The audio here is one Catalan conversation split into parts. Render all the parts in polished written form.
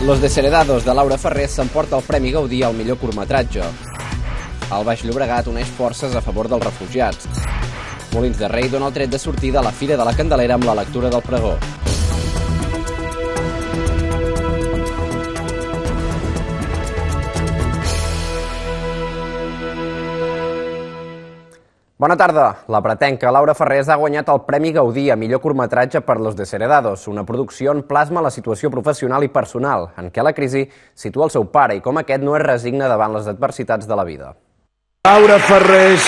Los Desheredados de Laura Ferrés s'emporta el Premi Gaudí al millor curtmetratge. El Baix Llobregat uneix forces a favor dels refugiats. Molins de Rei dona el tret de sortida a la Fira de la Candelera amb la lectura del pregó. Bona tarda. La pretenca Laura Ferrés ha guanyat el Premi Gaudí a millor curtmetratge per Los Desheredados, una producció on plasma la situació professional i personal, en què la crisi situa el seu pare i com aquest no es resigna davant les adversitats de la vida. Laura Ferrés,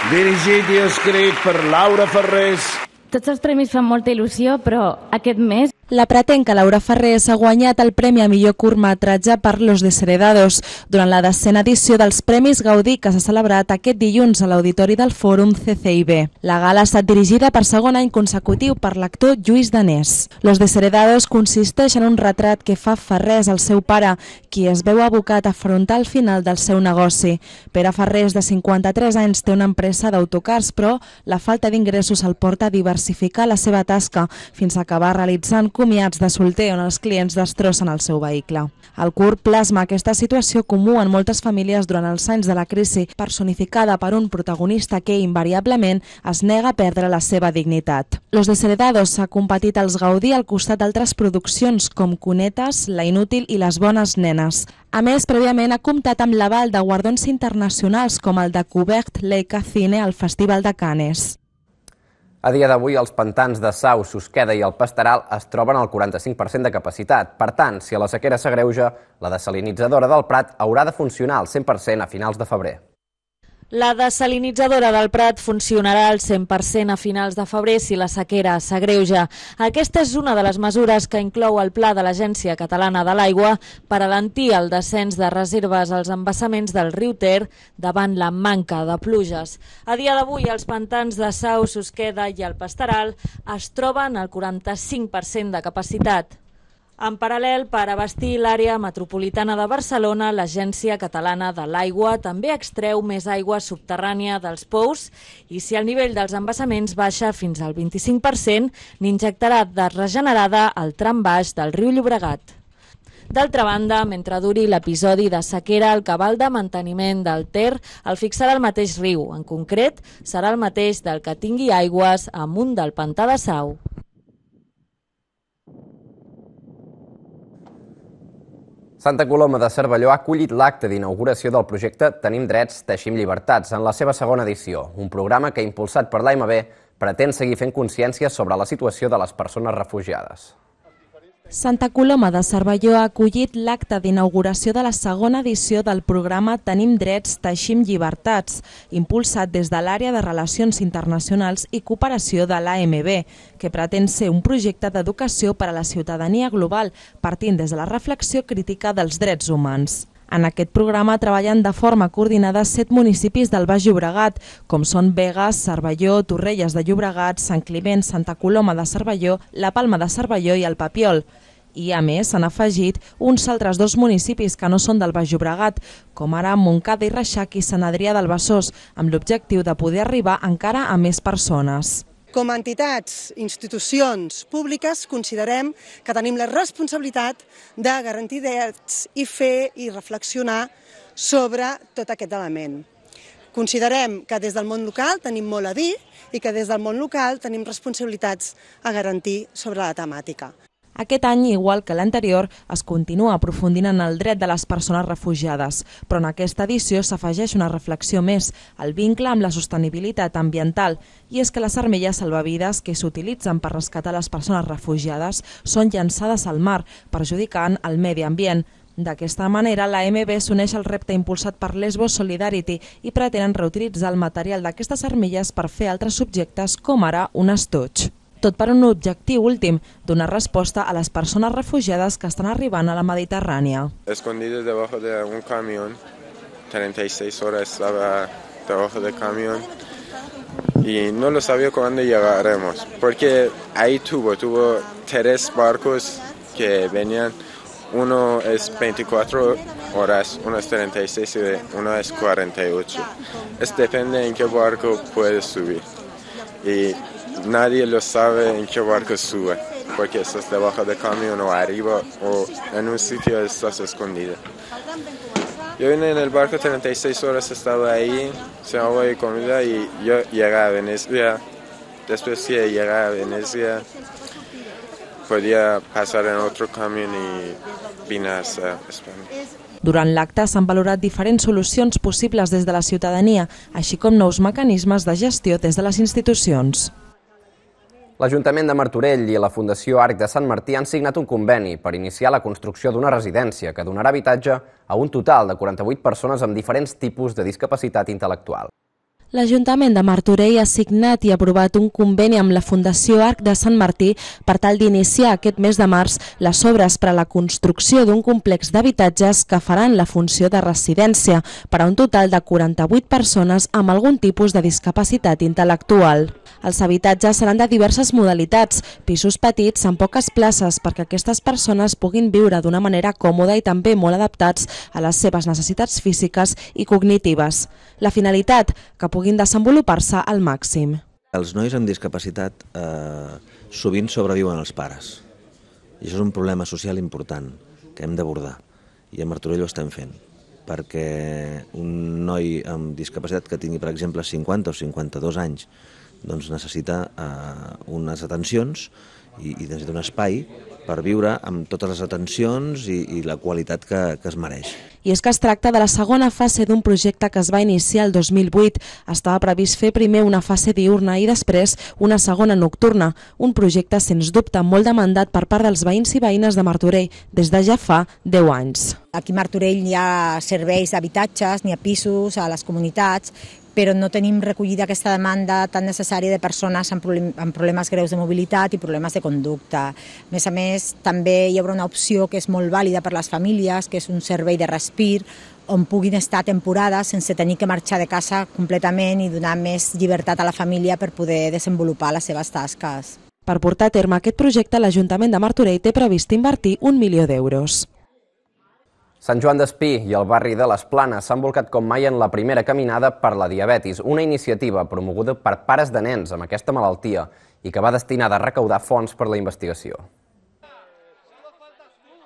dirigit i escrit per Laura Ferrés. Tots els premis fan molta il·lusió, però aquest mes... La pretenca Laura Ferrés ha guanyat el Premi a millor curtmetratge per Los Desheredados durant la 10ª edició dels Premis Gaudí que s'ha celebrat aquest dilluns a l'Auditori del Fòrum CCIB. La gala ha estat dirigida per segon any consecutiu per l'actor Lluís Danés. Los Desheredados consisteix en un retrat que fa Ferrés al seu pare, qui es veu abocat a afrontar el final del seu negoci. Pere Ferrés, de 53 anys, té una empresa d'autocars, però la falta d'ingressos el porta a diversificar la seva tasca fins a acabar realitzant comiats de solter on els clients destrossen el seu vehicle. El curt plasma aquesta situació comú en moltes famílies durant els anys de la crisi, personificada per un protagonista que invariablement es nega a perdre la seva dignitat. Los Desheredados s'ha competit als Gaudí al costat d'altres produccions com Cunetes, La Inútil i Les Bones Nenes. A més, prèviament ha comptat amb l'aval de guardons internacionals com el de Cubert Leica Cine al Festival de Cannes. A dia d'avui, els pantans de Sau, Susqueda i el Pasteral es troben al 45% de capacitat. Per tant, si a la sequera s'agreuja, la desalinitzadora del Prat haurà de funcionar al 100% a finals de febrer. La desalinitzadora del Prat funcionarà al 100% a finals de febrer si la sequera s'agreuja. Aquesta és una de les mesures que inclou el pla de l'Agència Catalana de l'Aigua per alentir el descens de reserves als embassaments del riu Ter davant la manca de pluges. A dia d'avui, els pantans de Sau, Susqueda i el Pasteral es troben al 45% de capacitat. En paral·lel, per abastir l'àrea metropolitana de Barcelona, l'Agència Catalana de l'Aigua també extreu més aigua subterrània dels pous i si el nivell dels embassaments baixa fins al 25%, n'injectarà de regenerada al tram baix del riu Llobregat. D'altra banda, mentre duri l'episodi de sequera, el cabal de manteniment del Ter el fixarà el mateix riu. En concret, serà el mateix del que tingui aigües amunt del pantà de Sau. Santa Coloma de Cervelló ha acollit l'acte d'inauguració del projecte Tenim drets, teixim llibertats, en la seva segona edició, un programa que, impulsat per l'AMB, pretén seguir fent consciència sobre la situació de les persones refugiades. Santa Coloma de Cervelló ha acollit l'acte d'inauguració de la segona edició del programa Tenim drets, teixim llibertats, impulsat des de l'àrea de Relacions Internacionals i Cooperació de l'AMB, que pretén ser un projecte d'educació per a la ciutadania global, partint des de la reflexió crítica dels drets humans. En aquest programa treballen de forma coordinada 7 municipis del Baix Llobregat, com són Begues, Cervelló, Torrelles de Llobregat, Sant Climent, Santa Coloma de Cervelló, La Palma de Cervelló i el Papiol. I, a més, s'han afegit uns altres 2 municipis que no són del Baix Llobregat, com ara Montcada i Reixac i Sant Adrià del Besòs, amb l'objectiu de poder arribar encara a més persones. Com a entitats, institucions públiques, considerem que tenim la responsabilitat de garantir drets i fer i reflexionar sobre tot aquest element. Considerem que des del món local tenim molt a dir i que des del món local tenim responsabilitats a garantir sobre la temàtica. Aquest any, igual que l'anterior, es continua aprofundint en el dret de les persones refugiades, però en aquesta edició s'afegeix una reflexió més, el vincle amb la sostenibilitat ambiental, i és que les armilles salvavides que s'utilitzen per rescatar les persones refugiades són llançades al mar, perjudicant el medi ambient. D'aquesta manera, l'AMB s'uneix al repte impulsat per Lesbos Solidarity i pretenen reutilitzar el material d'aquestes armilles per fer altres subjectes, com ara un estoig. Tot per un objectiu últim, donar resposta a les persones refugiades que estan arribant a la Mediterrània. Escondido debajo de un camión, 36 horas estaba debajo del camión y no lo sabía cuándo llegaremos, porque ahí tuvo 3 barcos que venían, uno es 24 horas, uno es 36 y uno es 48. Depende en qué barco puedes subir. Y nadie lo sabe en qué barco sube. porque estás debajo del camión o arriba o en un sitio estás escondido. Yo vine en el barco 36 horas, estaba ahí, sin agua y comida, y yo llegué a Venecia. Después de llegar a Venecia, podía pasar en otro camión y vine hasta España. Durant l'acte s'han valorat diferents solucions possibles des de la ciutadania, així com nous mecanismes de gestió des de les institucions. L'Ajuntament de Martorell i la Fundació Arc de Sant Martí han signat un conveni per iniciar la construcció d'una residència que donarà habitatge a un total de 48 persones amb diferents tipus de discapacitat intel·lectual. L'Ajuntament de Martorell ha signat i aprovat un conveni amb la Fundació Arc de Sant Martí per tal d'iniciar aquest mes de març les obres per a la construcció d'un complex d'habitatges que faran la funció de residència per a un total de 48 persones amb algun tipus de discapacitat intel·lectual. Els habitatges seran de diverses modalitats, pisos petits amb poques places perquè aquestes persones puguin viure d'una manera còmoda i també molt adaptats a les seves necessitats físiques i cognitives. La finalitat, que puguin desenvolupar-se al màxim. Els nois amb discapacitat sovint sobreviuen els pares. I això és un problema social important que hem d'abordar. I a Martorell ho estem fent. Perquè un noi amb discapacitat que tingui, per exemple, 50 o 52 anys, doncs necessita unes atencions i necessita un espai per viure amb totes les atencions i la qualitat que es mereix. I és que es tracta de la segona fase d'un projecte que es va iniciar el 2008. Estava previst fer primer una fase diurna i després una segona nocturna, un projecte sens dubte molt demandat per part dels veïns i veïnes de Martorell des de ja fa 10 anys. Aquí a Martorell hi ha serveis d'habitatges, n'hi ha pisos a les comunitats, però no tenim recollida aquesta demanda tan necessària de persones amb problemes greus de mobilitat i problemes de conducta. A més, també hi haurà una opció que és molt vàlida per les famílies, que és un servei de respir, on puguin estar temporades sense tenir que marxar de casa completament i donar més llibertat a la família per poder desenvolupar les seves tasques. Per portar a terme aquest projecte, l'Ajuntament de Martorell té previst invertir 1 milió d'euros. Sant Joan d'Espí i el barri de les Planes s'han volcat com mai en la primera caminada per la diabetis, una iniciativa promoguda per pares de nens amb aquesta malaltia i que va destinada a recaudar fons per la investigació.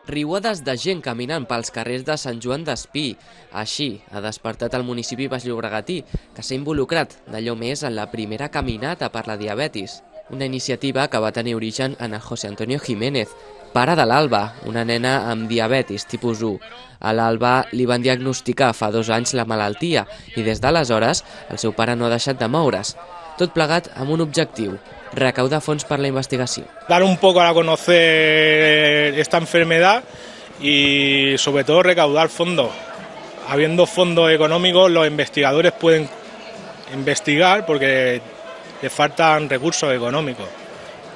Riuades de gent caminant pels carrers de Sant Joan d'Espí. Així ha despertat el municipi baix-llobregatí, que s'ha involucrat d'allò més en la primera caminata per la diabetis. Una iniciativa que va tenir origen en José Antonio Jiménez, pare de l'Alba, una nena amb diabetis tipus 1. A l'Alba li van diagnosticar fa 2 anys la malaltia i des d'aleshores el seu pare no ha deixat de moure's. Tot plegat amb un objectiu, recaudar fons per la investigació. Dar un poco a conocer esta enfermedad y sobre todo recaudar fondos. Habiendo fondos económicos, los investigadores pueden investigar porque les faltan recursos económicos.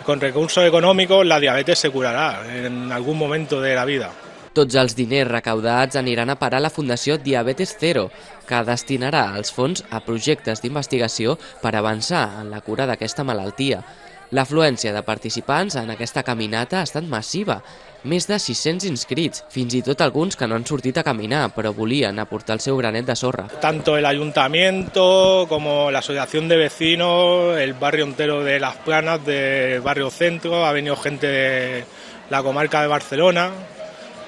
Con recursos econòmics la diabetes se curarà en algun moment de la vida. Tots els diners recaudats aniran a parar a la Fundació Diabetes Zero, que destinarà els fons a projectes d'investigació per avançar en la cura d'aquesta malaltia. L'afluència de participants en aquesta caminata ha estat massiva, més de 600 inscrits, fins i tot alguns que no han sortit a caminar, però volien aportar el seu granet de sorra. Tanto el ayuntamiento como la asociación de vecinos, el barrio entero de Las Planas, del barrio centro, ha venido gente de la comarca de Barcelona,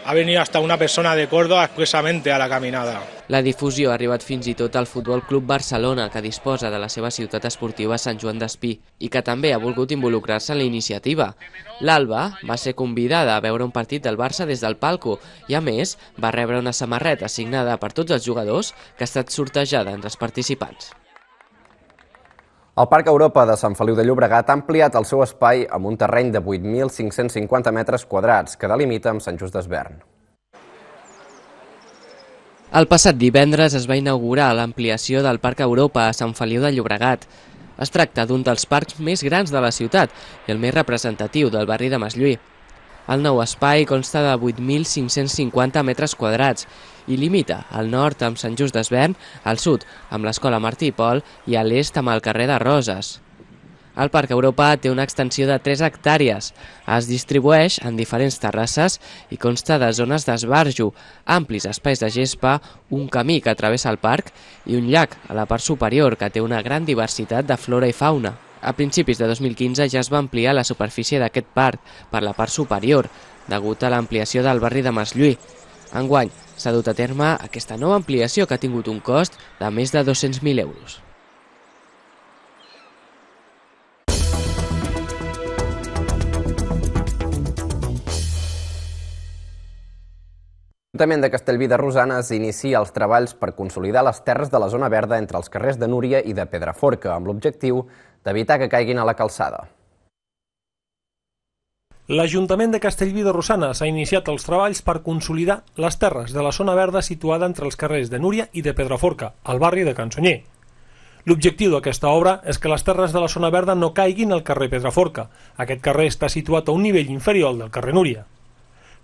ha venido hasta una persona de Córdoba expresamente a la caminada. La difusió ha arribat fins i tot al Futbol Club Barcelona, que disposa de la seva ciutat esportiva Sant Joan d'Espí i que també ha volgut involucrar-se en la iniciativa. L'Alba va ser convidada a veure un partit del Barça des del palco i, a més, va rebre una samarreta signada per tots els jugadors que ha estat sortejada entre els participants. El Parc Europa de Sant Feliu de Llobregat ha ampliat el seu espai amb un terreny de 8.550 metres quadrats que delimita amb Sant Just Desvern. El passat divendres es va inaugurar l'ampliació del Parc Europa a Sant Feliu de Llobregat. Es tracta d'un dels parcs més grans de la ciutat i el més representatiu del barri de Maslluí. El nou espai consta de 8.550 metres quadrats i limita al nord amb Sant Just Desvern, al sud amb l'Escola Martí i Pol i a l'est amb el carrer de Roses. El Parc Europa té una extensió de 3 hectàrees, es distribueix en diferents terrasses i consta de zones d'esbarjo, amplis espais de gespa, un camí que travessa el parc i un llac a la part superior que té una gran diversitat de flora i fauna. A principis de 2015 ja es va ampliar la superfície d'aquest parc per la part superior, degut a l'ampliació del barri de Masllui. Enguany s'ha dut a terme aquesta nova ampliació que ha tingut un cost de més de 200.000 euros. L'Ajuntament de Castellví de Rosanes inicia els treballs per consolidar les terres de la zona verda entre els carrers de Núria i de Pedraforca, amb l'objectiu d'evitar que caiguin a la calçada. L'Ajuntament de Castellví de Rosanes ha iniciat els treballs per consolidar les terres de la zona verda situada entre els carrers de Núria i de Pedraforca, al barri de Can Sunyer. L'objectiu d'aquesta obra és que les terres de la zona verda no caiguin al carrer Pedraforca. Aquest carrer està situat a un nivell inferior al del carrer Núria.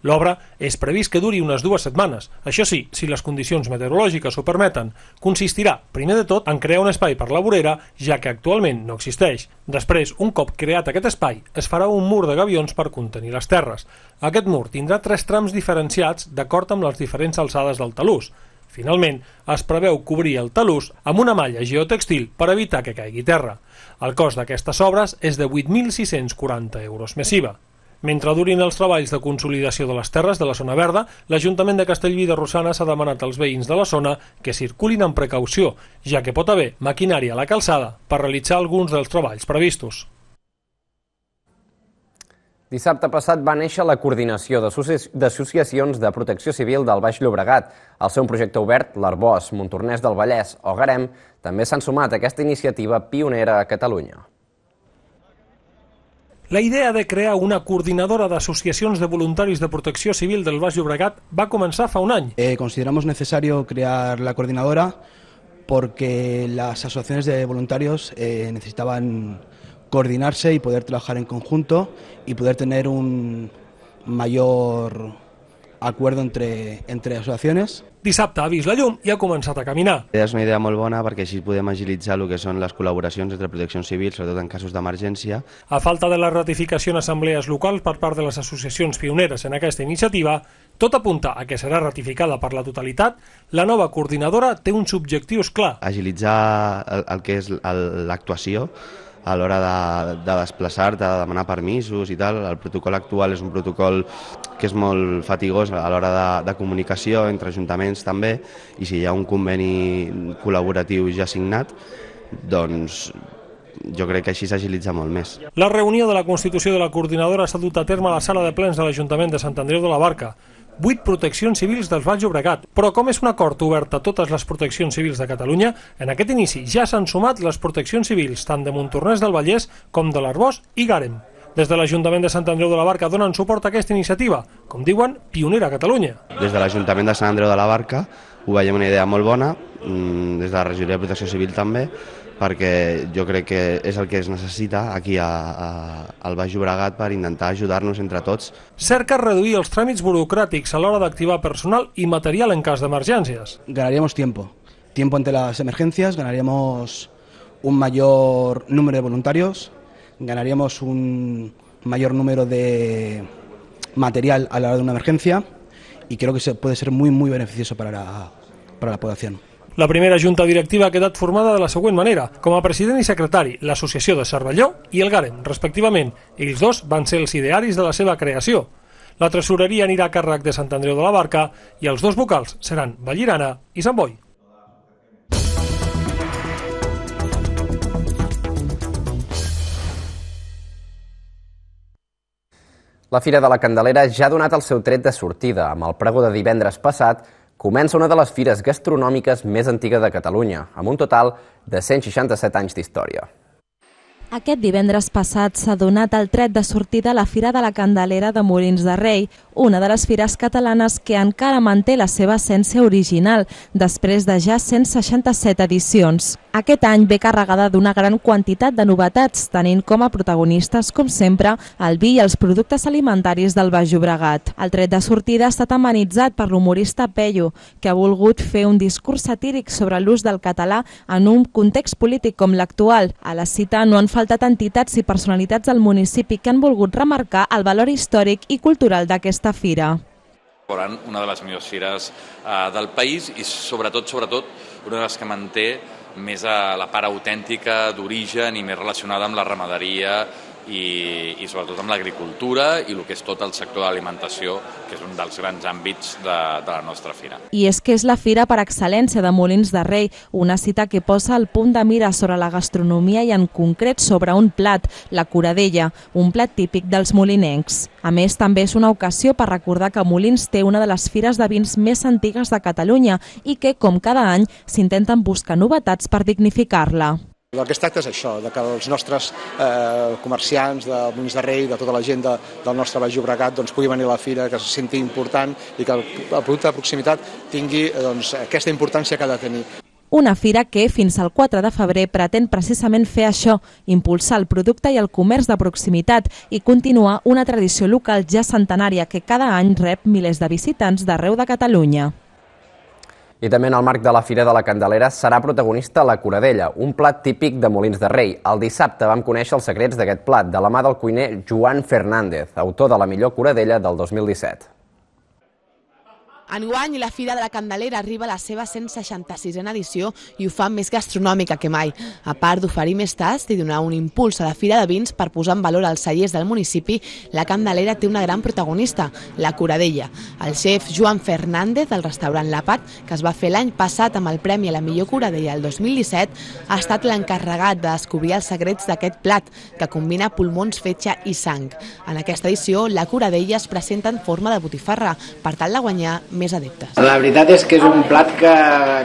L'obra és previst que duri unes 2 setmanes. Això sí, si les condicions meteorològiques ho permeten, consistirà, primer de tot, en crear un espai per la vorera, ja que actualment no existeix. Després, un cop creat aquest espai, es farà un mur de gavions per contenir les terres. Aquest mur tindrà 3 trams diferenciats d'acord amb les diferents alçades del talús. Finalment, es preveu cobrir el talús amb una malla geotèxtil per evitar que caigui terra. El cost d'aquestes obres és de 8.640 euros més IVA. Mentre durin els treballs de consolidació de les terres de la zona verda, l'Ajuntament de Castellví de Rosanes ha demanat als veïns de la zona que circulin amb precaució, ja que pot haver maquinària a la calçada per realitzar alguns dels treballs previstos. Dissabte passat va néixer la Coordinació d'Associacions de Protecció Civil del Baix Llobregat. Al ser un projecte obert, l'Arboç, Montornès del Vallès o Garem també s'han sumat a aquesta iniciativa pionera a Catalunya. La idea de crear una coordinadora d'associacions de voluntaris de protecció civil del Baix Llobregat va començar fa un any. Consideramos necesario crear la coordinadora porque las asociaciones de voluntarios necesitaban coordinarse y poder trabajar en conjunto y poder tener un mayor acuerdo entre asociaciones. Dissabte ha vist la llum i ha començat a caminar. És una idea molt bona perquè així podem agilitzar el que són les col·laboracions entre proteccions civils, sobretot en casos d'emergència. A falta de la ratificació en assemblees locals per part de les associacions pioneres en aquesta iniciativa, tot apunta a que serà ratificada per la totalitat, la nova coordinadora té uns objectius clars. Agilitzar el que és l'actuació a l'hora de desplaçar-te, de demanar permisos i tal. El protocol actual és un protocol que és molt fatigós a l'hora de comunicació entre ajuntaments també, i si hi ha un conveni col·laboratiu ja signat, doncs jo crec que així s'agilitza molt més. La reunió de la constitució de la coordinadora s'ha dut a terme a la sala de plens de l'Ajuntament de Sant Andreu de la Barca. 8 proteccions civils del Baix Llobregat, però com és un acord obert a totes les proteccions civils de Catalunya, en aquest inici ja s'han sumat les proteccions civils tant de Montornès del Vallès com de l'Arboç i Garem. Des de l'Ajuntament de Sant Andreu de la Barca donen suport a aquesta iniciativa, com diuen, pionera a Catalunya. Des de l'Ajuntament de Sant Andreu de la Barca ho veiem una idea molt bona, des de la Regidoria de Protecció Civil també, perquè jo crec que és el que es necessita aquí al Baix Llobregat per intentar ajudar-nos entre tots. Cerca reduir els tràmits burocràtics a l'hora d'activar personal i material en cas d'emergències. Ganaríamos tiempo ante las emergencias, ganaríamos un mayor número de voluntarios, ganaríamos un mayor número de material a la hora de una emergencia y creo que puede ser muy beneficioso para la población. La primera junta directiva ha quedat formada de la següent manera. Com a president i secretari, l'Associació de Cervelló i el Garem, respectivament. Ells dos van ser els idearis de la seva creació. La tresoreria anirà a càrrec de Sant Andreu de la Barca i els dos vocals seran Vallirana i Sant Boi. La Fira de la Candelera ja ha donat el seu tret de sortida. Amb el pregó de divendres passat, comença una de les fires gastronòmiques més antigues de Catalunya, amb un total de 167 anys d'història. Aquest divendres passat s'ha donat el tret de sortida a la Fira de la Candelera de Molins de Rei, una de les fires catalanes que encara manté la seva essència original, després de ja 167 edicions. Aquest any ve carregada d'una gran quantitat de novetats, tenint com a protagonistes, com sempre, el vi i els productes alimentaris del Baix Llobregat. El tret de sortida ha estat amenitzat per l'humorista Pello, que ha volgut fer un discurs satíric sobre l'ús del català en un context polític com l'actual. A la cita no han faltat entitats i personalitats del municipi que han volgut remarcar el valor històric i cultural d'aquesta fira. Una de les millors fires del país i sobretot una de les que manté més a la part autèntica d'origen i més relacionada amb la ramaderia i sobretot amb l'agricultura i el que és tot el sector de l'alimentació, que és un dels grans àmbits de la nostra fira. I és que és la fira per excel·lència de Molins de Rei, una cita que posa el punt de mira sobre la gastronomia i en concret sobre un plat, la curadella, un plat típic dels molinencs. A més, també és una ocasió per recordar que Molins té una de les fires de vins més antigues de Catalunya i que, com cada any, s'intenten buscar novetats per dignificar-la. El que es tracta és això, que els nostres comerciants de Molins de Rei, de tota la gent del nostre Baix Llobregat, pugui venir a la fira, que se senti important i que el producte de proximitat tingui aquesta importància que ha de tenir. Una fira que, fins al 4 de febrer, pretén precisament fer això, impulsar el producte i el comerç de proximitat i continuar una tradició local ja centenària que cada any rep milers de visitants d'arreu de Catalunya. I també en el marc de la Fira de la Candelera serà protagonista la curadella, un plat típic de Molins de Rei. El dissabte vam conèixer els secrets d'aquest plat de la mà del cuiner Joan Fernández, autor de la millor curadella del 2017. Enguany, la Fira de la Candelera arriba a la seva 166a edició i ho fa més gastronòmica que mai. A part d'oferir més tast i donar un impuls a la Fira de Vins per posar en valor els cellers del municipi, la Candelera té una gran protagonista, la curadella. El xef Joan Fernández, del restaurant L'Àpat, que es va fer l'any passat amb el Premi a la millor curadella el 2017, ha estat l'encarregat de descobrir els secrets d'aquest plat, que combina pulmons, fetge i sang. En aquesta edició, la curadella es presenta en forma de botifarra, per tal de guanyar més adeptes. La veritat és que és un plat que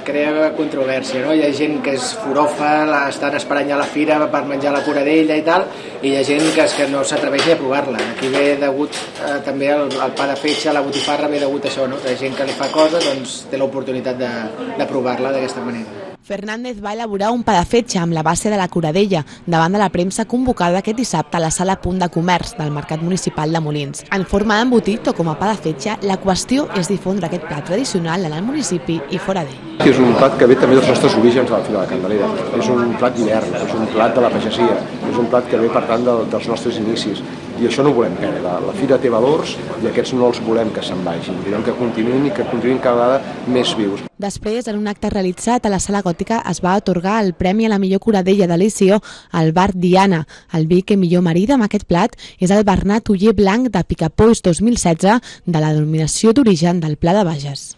crea controvèrsia, no? Hi ha gent que és forofa, estan esperant ja la fira per menjar la curadella i tal, i hi ha gent que no s'atreveix ni a provar-la. Aquí ve degut també el pa de fetge, la botifarra, ve degut a això, no? Que la gent que li fa cosa té l'oportunitat de provar-la d'aquesta manera. Fernández va elaborar un pa de fetge amb la base de la curadella davant de la premsa convocada aquest dissabte a la sala Punt de Comerç del Mercat Municipal de Molins. En forma d'embotit o com a pa de fetge, la qüestió és difondre aquest plat tradicional en el municipi i fora d'ell. És un plat que ve també dels nostres orígens de la Fira de la Candelera. És un plat d'hivern, és un plat de la pagesia, és un plat que ve per tant dels nostres inicis. I això no ho volem perdre. La fira té valors i aquests no els volem que se'n vagin. Volem que continuïn i que continuïn cada vegada més vius. Després, en un acte realitzat a la Sala Gòtica, es va atorgar el Premi a la millor curadella de l'edició al bar Diana. El vi que millor marida amb aquest plat és el Bernat Oller Blanc de Picapolls 2016 de la denominació d'origen del Pla de Bages.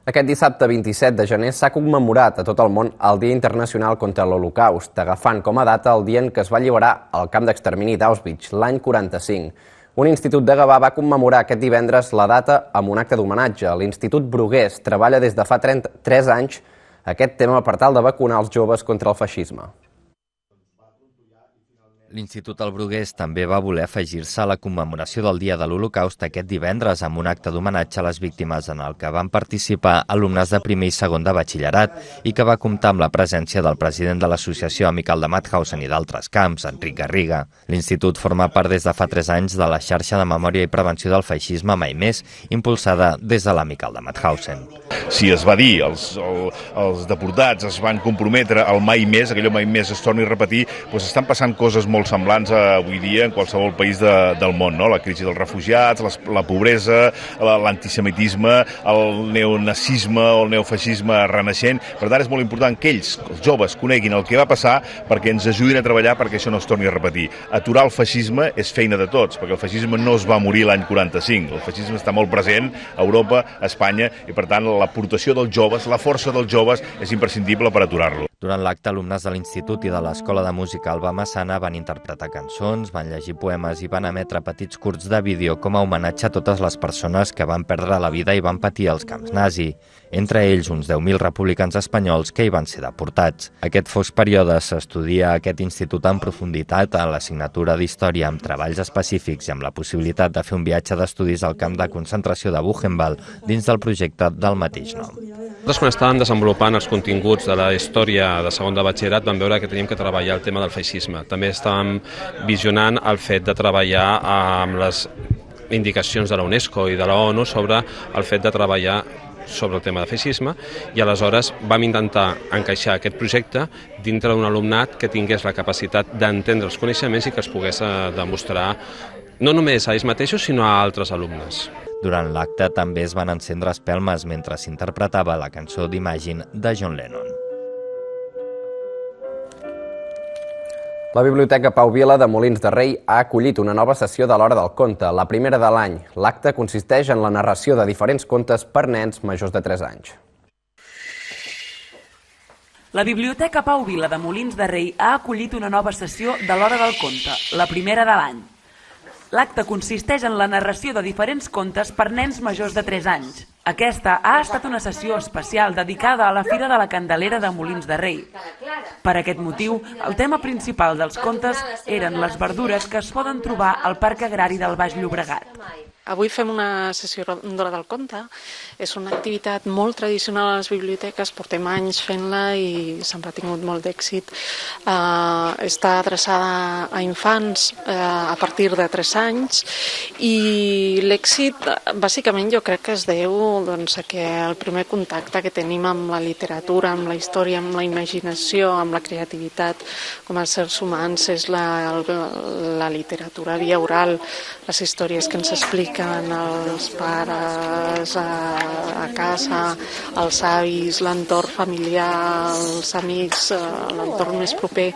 Aquest dissabte 27 de gener s'ha commemorat a tot el món el Dia Internacional contra l'Holocaust, agafant com a data el dia en què es va alliberar el camp d'extermini d'Auschwitz, l'any 45. Un institut de Gavà va commemorar aquest divendres la data amb un acte d'homenatge. L'Institut Brugués treballa des de fa 3 anys aquest tema per tal de vacunar els joves contra el feixisme. L'Institut El Brugués també va voler afegir-se a la commemoració del Dia de l'Holocaust aquest divendres amb un acte d'homenatge a les víctimes en el que van participar alumnes de primer i segon de batxillerat i que va comptar amb la presència del president de l'Associació Amical de Mauthausen i d'altres camps, Enric Garriga. L'Institut forma part des de fa 3 anys de la xarxa de memòria i prevenció del feixisme Mai Més, impulsada des de l'Amical de Mauthausen. Si es va dir, els deportats es van comprometre al mai més, aquell mai més es torni a repetir, doncs estan passant coses molt semblants avui dia en qualsevol país del món, no? La crisi dels refugiats, la pobresa, l'antisemitisme, el neonazisme o el neofeixisme renaixent. Per tant, és molt important que ells, els joves, coneguin el que va passar perquè ens ajudin a treballar perquè això no es torni a repetir. Aturar el feixisme és feina de tots, perquè el feixisme no es va morir l'any 45. El feixisme està molt present a Europa, a Espanya, i per tant l'aportació dels joves, la força dels joves és imprescindible per aturar-lo. Durant l'acte, alumnes de l'Institut i de l'Escola de Música Alba Massana van interpretar cançons, van llegir poemes i van emetre petits curts de vídeo com a homenatge a totes les persones que van perdre la vida i van patir els camps nazi, entre ells uns 10.000 republicans espanyols que hi van ser deportats. Aquest fosc període s'estudia a aquest institut en profunditat a l'assignatura d'Història amb treballs específics i amb la possibilitat de fer un viatge d'estudis al camp de concentració de Buchenwald dins del projecte del mateix nom. Nosaltres, quan estàvem desenvolupant els continguts de la història de segon de batxillerat, vam veure que teníem que treballar el tema del feixisme. També estàvem visionant el fet de treballar amb les indicacions de la UNESCO i de la ONU sobre el fet de treballar sobre el tema de feixisme, i aleshores vam intentar encaixar aquest projecte dintre d'un alumnat que tingués la capacitat d'entendre els coneixements i que els pogués demostrar no només a ells mateixos, sinó a altres alumnes. Durant l'acte també es van encendre espelmes mentre s'interpretava la cançó d'Imagine de John Lennon. La Biblioteca Pau Vila de Molins de Rei ha acollit una nova sessió de l'Hora del Conte, la primera de l'any. L'acte consisteix en la narració de diferents contes per nens majors de 3 anys. La Biblioteca Pau Vila de Molins de Rei ha acollit una nova sessió de l'Hora del Conte, la primera de l'any. L'acte consisteix en la narració de diferents contes per nens majors de 3 anys. Aquesta ha estat una sessió especial dedicada a la Fira de la Candelera de Molins de Rei. Per aquest motiu, el tema principal dels contes eren les verdures que es poden trobar al Parc Agrari del Baix Llobregat. Avui fem una sessió d'Hora del Conte. És una activitat molt tradicional a les biblioteques, portem anys fent-la i sempre ha tingut molt d'èxit. Està adreçada a infants a partir de 3 anys i l'èxit, bàsicament, jo crec que es deu a que el primer contacte que tenim amb la literatura, amb la història, amb la imaginació, amb la creativitat com a éssers humans és la literatura via oral, les històries que ens expliquen els pares a casa, els avis, l'entorn familiar, els amics, l'entorn més proper,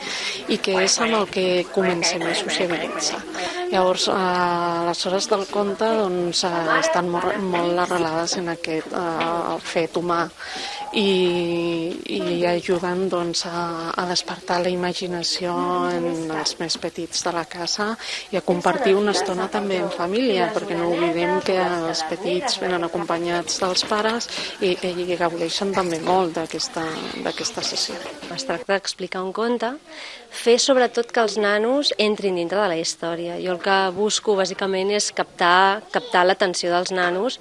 i que és amb el que comencem a sociabilitzar. Llavors, les hores del conte estan molt arrelades en aquest fet humà i ajuden a despertar la imaginació en els més petits de la casa i a compartir una estona també en família, perquè no oblidem que els petits venen acompanyats dels pares i gaudeixen també molt d'aquesta sessió. Es tracta d'explicar un conte, fer sobretot que els nanos entrin dintre de la història. Jo el que busco bàsicament és captar l'atenció dels nanos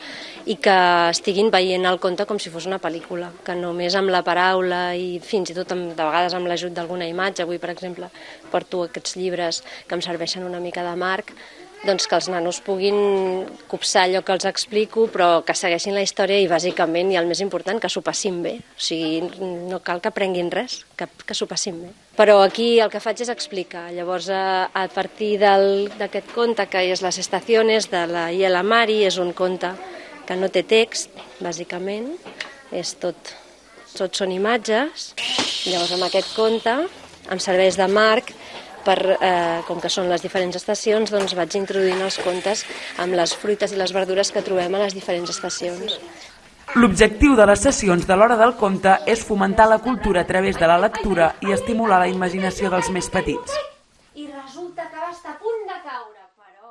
i que estiguin veient el conte com si fos una pel·lícula, que només amb la paraula i fins i tot de vegades amb l'ajut d'alguna imatge. Avui, per exemple, porto aquests llibres que em serveixen una mica de marc, doncs que els nanos puguin copsar allò que els explico, però que segueixin la història i, bàsicament, i el més important, que s'ho passin bé. O sigui, no cal que aprenguin res, que s'ho passin bé. Però aquí el que faig és explicar. Llavors, a partir d'aquest conte, que és Les estaciones, de la Iela Mari, és un conte que no té text, bàsicament, és tot són imatges. Llavors, amb aquest conte em serveix de marc, com que són les diferents estacions, doncs vaig introduint els contes amb les fruites i les verdures que trobem a les diferents estacions. L'objectiu de les sessions de l'Hora del Conte és fomentar la cultura a través de la lectura i estimular la imaginació dels més petits. I resulta que va estar a punt de caure, però...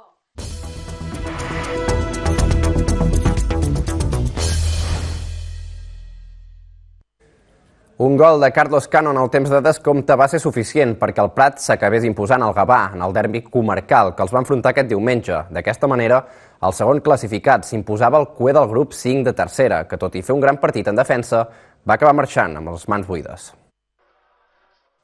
Un gol de Carlos Cano en el temps de descompte va ser suficient perquè el Prat s'acabés imposant al Gavà en el derbi comarcal que els va enfrontar aquest diumenge. D'aquesta manera, el segon classificat s'imposava el cué del grup 5 de tercera, que tot i fer un gran partit en defensa, va acabar marxant amb les mans buides.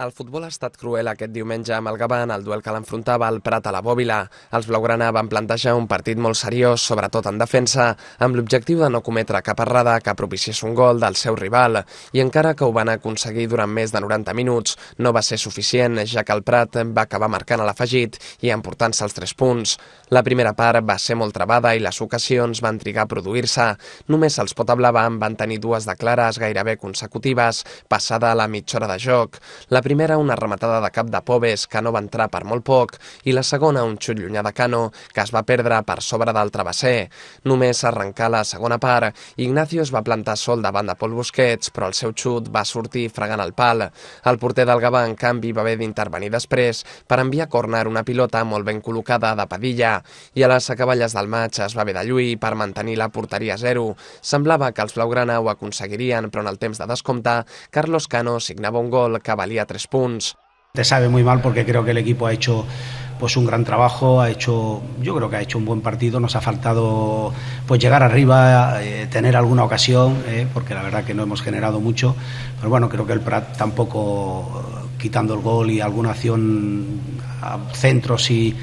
El futbol ha estat cruel aquest diumenge amb el Gavà en el duel que l'enfrontava el Prat a la Bòbila. Els blaugrana van plantejar un partit molt seriós, sobretot en defensa, amb l'objectiu de no cometre cap errada que propiciés un gol del seu rival. I encara que ho van aconseguir durant més de 90 minuts, no va ser suficient, ja que el Prat va acabar marcant a l'afegit i emportant-se els 3 punts. La primera part va ser molt travada i les ocasions van trigar a produir-se. Només els Potablavam van tenir 2 de clares gairebé consecutives, passada la mitja hora de joc. La primera, una rematada de cap de Pobes, que no va entrar per molt poc, i la segona, un xut llunyà de Cano, que es va perdre per sobre del travesser. Només arrencar la segona part, Ignacio es va plantar sol davant de Pol Busquets, però el seu xut va sortir fregant el pal. El porter del Gavà, en canvi, va haver d'intervenir després per enviar a córner una pilota molt ben col·locada de Padilla, i a les acaballes del maig es va haver de lluir per mantenir la porteria a 0. Semblava que els blaugrana ho aconseguirien, però en el temps de descompte, Carlos Cano signava un gol que valia 3 punts. Te sabe muy mal porque creo que el equipo ha hecho un gran trabajo, yo creo que ha hecho un buen partido, nos ha faltado llegar arriba, tener alguna ocasión, porque la verdad que no hemos generado mucho, pero bueno, creo que el Prat tampoco, quitando el gol y alguna acción a centros y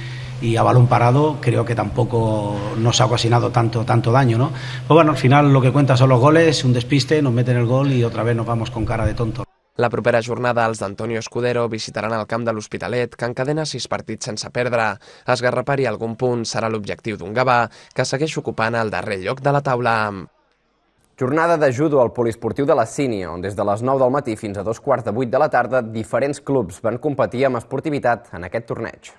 a balón parado, creo que tampoco nos ha ocasionado tanto daño, ¿no? Pues bueno, al final lo que cuenta son los goles, un despiste, nos meten el gol y otra vez nos vamos con cara de tonto. La propera jornada, els d'Antonio Escudero visitaran el camp de l'Hospitalet, que encadena 6 partits sense perdre. Esgarrapar-hi algun punt serà l'objectiu d'un Gavà, que segueix ocupant el darrer lloc de la taula. Jornada de judo al poliesportiu de la Sínia, on des de les 9 del matí fins a 2:15 de la tarda diferents clubs van competir amb esportivitat en aquest torneig.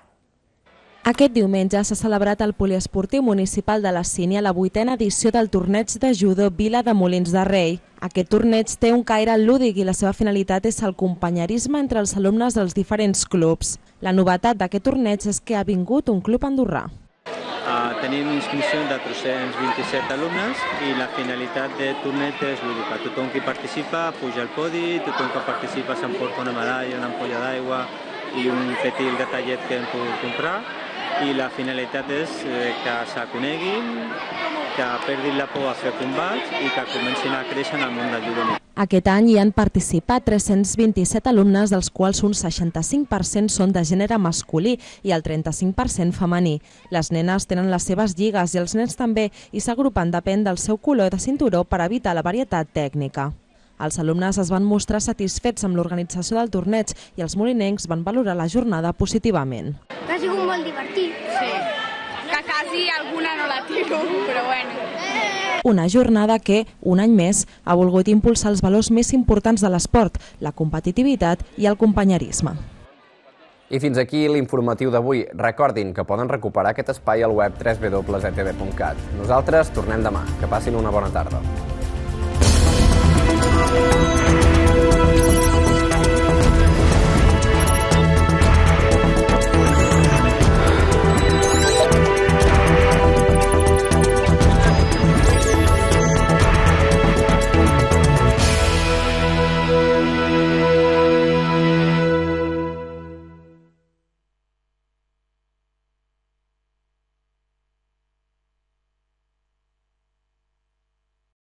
Aquest diumenge s'ha celebrat al poliesportiu municipal de la Sínia la 8a edició del torneig de judo Vila de Molins de Rei. Aquest torneig té un caire lúdic i la seva finalitat és el companyerisme entre els alumnes dels diferents clubs. La novetat d'aquest torneig és que ha vingut un club andorrà. Tenim inscripció de 327 alumnes i la finalitat del torneig és lúdica. Tothom que participa puja al podi, tothom que participa s'emporta una medalla, una ampolla d'aigua i un petit detallet que hem pogut comprar. I la finalitat és que s'aconeguin, que perdin la por a fer combats i que comencin a créixer en el món del judo. Aquest any hi han participat 327 alumnes, dels quals un 65% són de gènere masculí i el 35% femení. Les nenes tenen les seves lligues i els nens també i s'agrupen depèn del seu color de cinturó per evitar la varietat tècnica. Els alumnes es van mostrar satisfets amb l'organització del torneig i els molinencs van valorar la jornada positivament. Ha sigut molt divertit. Sí, que quasi alguna no la tiro, però bueno. Una jornada que, un any més, ha volgut impulsar els valors més importants de l'esport, la competitivitat i el companyerisme. I fins aquí l'informatiu d'avui. Recordin que poden recuperar aquest espai al web www.etv.cat. Nosaltres tornem demà. Que passin una bona tarda.